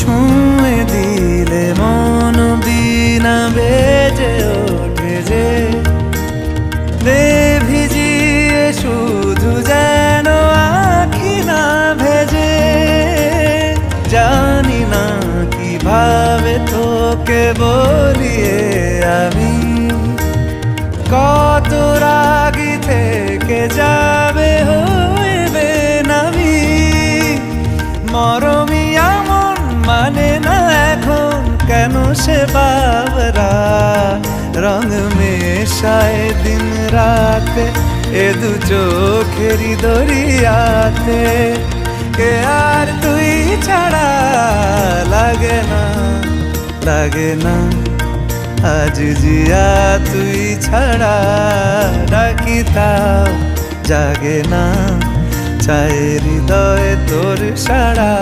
ছুঁয়ে দিলে মন বিনা বেজে ওঠে যে ভিজিয়ে শুধু যেন আখি না ভেজে। জানি না কিভাবে তোকে বলিয়ে আমি কত রাগি থেকে যাবে হইবে নামি। মরমি এমন মানে না এখন কেন সে বাবরা রং মেশায় দিন রাতে এ দু চোখেরই দরিয়াতে। কে আর তুই ছাড়া লাগে না লাগে না আজ জিয়া তুই ছাড়া ডাকি তাও জাগে না চায় হৃদয় তোর সাড়া।